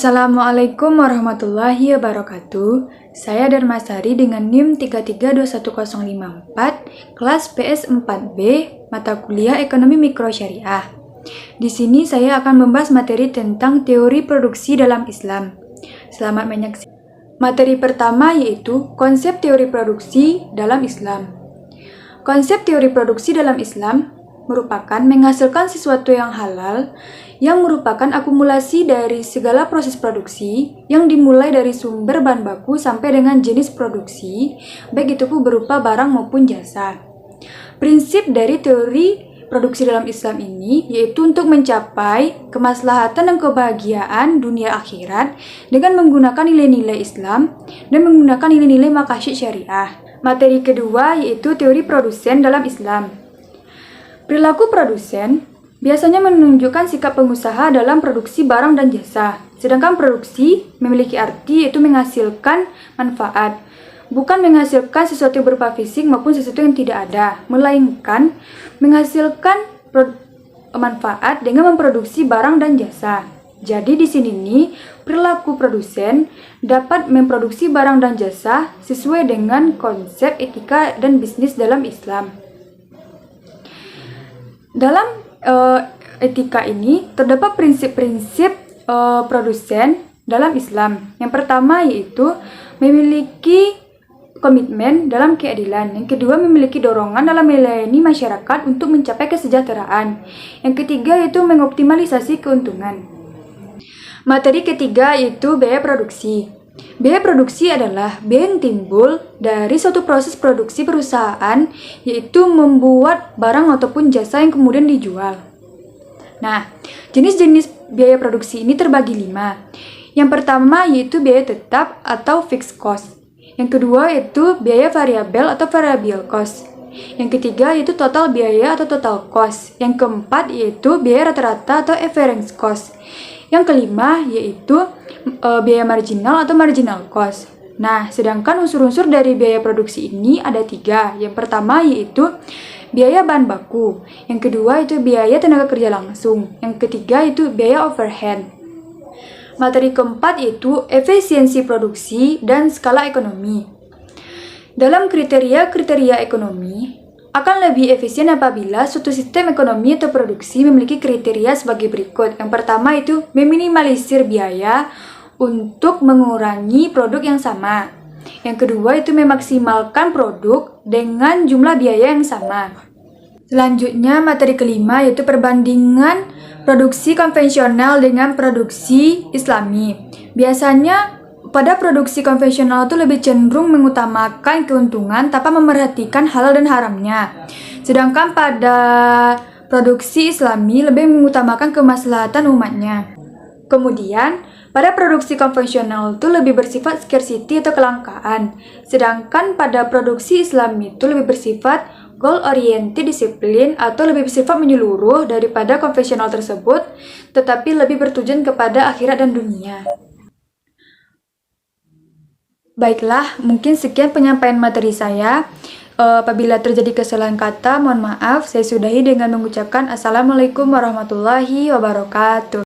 Assalamualaikum warahmatullahi wabarakatuh. Saya Darmasari dengan NIM 3321054, kelas PS4B, mata kuliah Ekonomi Mikro Syariah. Di sini saya akan membahas materi tentang teori produksi dalam Islam. Selamat menyaksikan. Materi pertama yaitu konsep teori produksi dalam Islam. Konsep teori produksi dalam Islam merupakan menghasilkan sesuatu yang halal, yang merupakan akumulasi dari segala proses produksi yang dimulai dari sumber bahan baku sampai dengan jenis produksi, baik itu pun berupa barang maupun jasa. Prinsip dari teori produksi dalam Islam ini yaitu untuk mencapai kemaslahatan dan kebahagiaan dunia akhirat dengan menggunakan nilai-nilai Islam dan menggunakan nilai-nilai maqasid syariah. Materi kedua yaitu teori produsen dalam Islam. Perilaku produsen biasanya menunjukkan sikap pengusaha dalam produksi barang dan jasa. Sedangkan produksi memiliki arti yaitu menghasilkan manfaat, bukan menghasilkan sesuatu yang berupa fisik maupun sesuatu yang tidak ada, melainkan menghasilkan manfaat dengan memproduksi barang dan jasa. Jadi di sini nih, perilaku produsen dapat memproduksi barang dan jasa sesuai dengan konsep etika dan bisnis dalam Islam. Dalam etika ini terdapat prinsip-prinsip produsen dalam Islam. Yang pertama yaitu memiliki komitmen dalam keadilan. Yang kedua memiliki dorongan dalam melayani masyarakat untuk mencapai kesejahteraan. Yang ketiga yaitu mengoptimalisasi keuntungan. Materi ketiga yaitu biaya produksi. Biaya produksi adalah biaya yang timbul dari suatu proses produksi perusahaan, yaitu membuat barang ataupun jasa yang kemudian dijual. Nah, jenis-jenis biaya produksi ini terbagi 5. Yang pertama yaitu biaya tetap atau fixed cost. Yang kedua yaitu biaya variabel atau variable cost. Yang ketiga yaitu total biaya atau total cost. Yang keempat yaitu biaya rata-rata atau average cost. Yang kelima yaitu biaya marginal atau marginal cost. Nah, sedangkan unsur-unsur dari biaya produksi ini ada 3. Yang pertama yaitu biaya bahan baku. Yang kedua itu biaya tenaga kerja langsung. Yang ketiga itu biaya overhead. Materi keempat yaitu efisiensi produksi dan skala ekonomi. Dalam kriteria ekonomi, akan lebih efisien apabila suatu sistem ekonomi atau produksi memiliki kriteria sebagai berikut. Yang pertama itu meminimalisir biaya untuk mengurangi produk yang sama. Yang kedua itu memaksimalkan produk dengan jumlah biaya yang sama. Selanjutnya materi kelima yaitu perbandingan produksi konvensional dengan produksi Islami. Biasanya pada produksi konvensional itu lebih cenderung mengutamakan keuntungan tanpa memerhatikan halal dan haramnya. Sedangkan pada produksi Islami lebih mengutamakan kemaslahatan umatnya. Kemudian, pada produksi konvensional itu lebih bersifat scarcity atau kelangkaan. Sedangkan pada produksi Islami itu lebih bersifat goal-oriented disiplin atau lebih bersifat menyeluruh daripada konvensional tersebut, tetapi lebih bertujuan kepada akhirat dan dunia. Baiklah, mungkin sekian penyampaian materi saya. Apabila terjadi kesalahan kata, mohon maaf. Saya sudahi dengan mengucapkan Assalamualaikum warahmatullahi wabarakatuh.